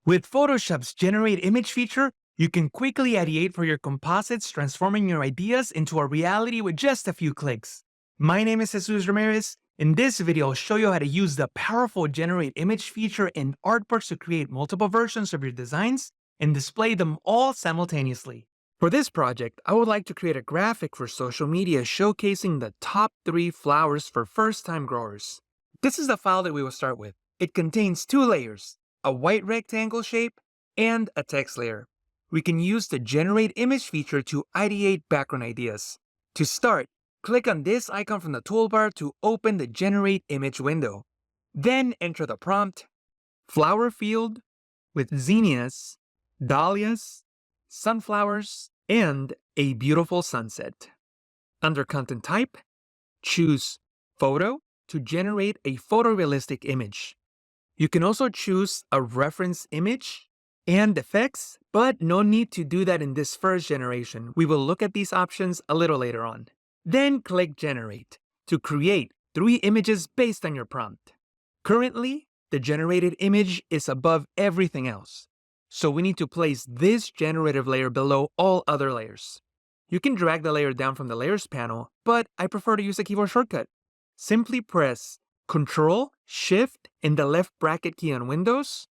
With Photoshop's Generate Image feature, you can quickly ideate for your composites, transforming your ideas into a reality with just a few clicks. My name is Jesus Ramirez. In this video, I'll show you how to use the powerful Generate Image feature in Artworks to create multiple versions of your designs and display them all simultaneously. For this project, I would like to create a graphic for social media showcasing the top 3 flowers for first-time growers. This is the file that we will start with. It contains 2 layers, a white rectangle shape, and a text layer. We can use the Generate Image feature to ideate background ideas. To start, click on this icon from the toolbar to open the Generate Image window. Then enter the prompt, flower field with zinnias, dahlias, sunflowers, and a beautiful sunset. Under Content Type, choose Photo to generate a photorealistic image. You can also choose a reference image and effects, but no need to do that in this first generation. We will look at these options a little later on. Then click Generate to create 3 images based on your prompt. Currently, the generated image is above everything else, so we need to place this generative layer below all other layers. You can drag the layer down from the Layers panel, but I prefer to use a keyboard shortcut. Simply press Ctrl-Shift and the left bracket key on Windows.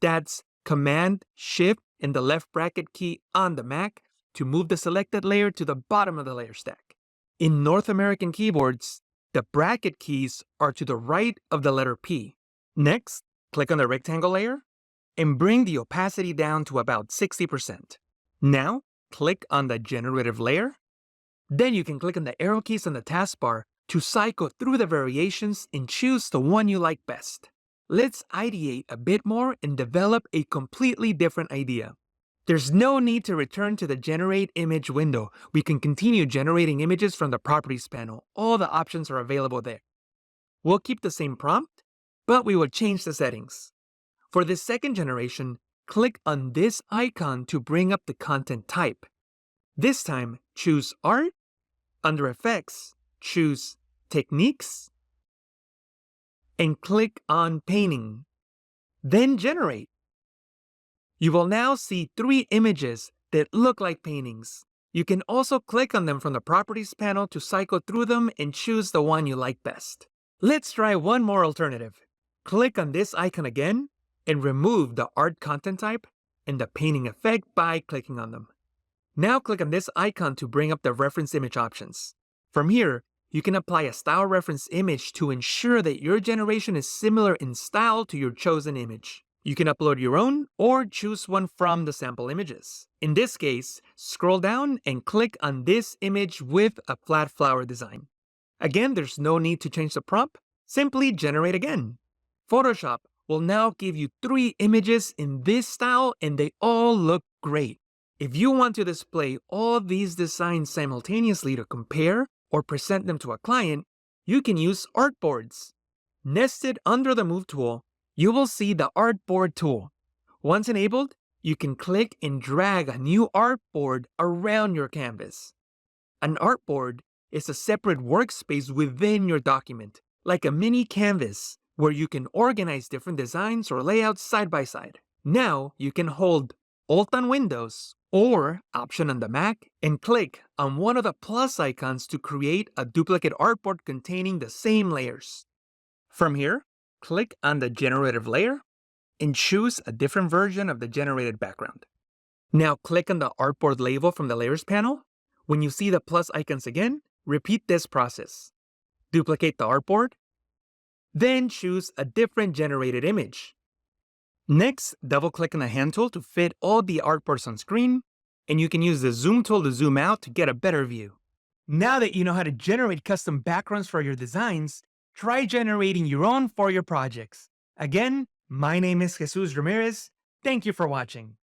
That's Command-Shift and the left bracket key on the Mac to move the selected layer to the bottom of the layer stack. In North American keyboards, the bracket keys are to the right of the letter P. Next, click on the rectangle layer and bring the opacity down to about 60%. Now, click on the generative layer. Then you can click on the arrow keys on the taskbar to cycle through the variations and choose the one you like best. Let's ideate a bit more and develop a completely different idea. There's no need to return to the Generate Image window. We can continue generating images from the Properties panel. All the options are available there. We'll keep the same prompt, but we will change the settings. For this second generation, click on this icon to bring up the content type. This time, choose Art. Under Effects, choose Techniques, and click on Painting. Then Generate. You will now see 3 images that look like paintings. You can also click on them from the Properties panel to cycle through them and choose the one you like best. Let's try one more alternative. Click on this icon again and remove the Art content type and the Painting effect by clicking on them. Now click on this icon to bring up the reference image options. From here, you can apply a style reference image to ensure that your generation is similar in style to your chosen image. You can upload your own or choose one from the sample images. In this case, scroll down and click on this image with a flat flower design. Again, there's no need to change the prompt. Simply generate again. Photoshop will now give you 3 images in this style and they all look great. If you want to display all these designs simultaneously to compare or present them to a client, you can use artboards. Nested under the Move tool, you will see the Artboard tool. Once enabled, you can click and drag a new artboard around your canvas. An artboard is a separate workspace within your document, like a mini canvas where you can organize different designs or layouts side by side. Now you can hold Alt on Windows or Option on the Mac and click on one of the plus icons to create a duplicate artboard containing the same layers. From here, click on the generative layer and choose a different version of the generated background. Now click on the artboard label from the Layers panel. When you see the plus icons again, repeat this process. Duplicate the artboard, then choose a different generated image. Next, double-click on the hand tool to fit all the artboards on screen, and you can use the zoom tool to zoom out to get a better view. Now that you know how to generate custom backgrounds for your designs, try generating your own for your projects. Again, my name is Jesus Ramirez. Thank you for watching.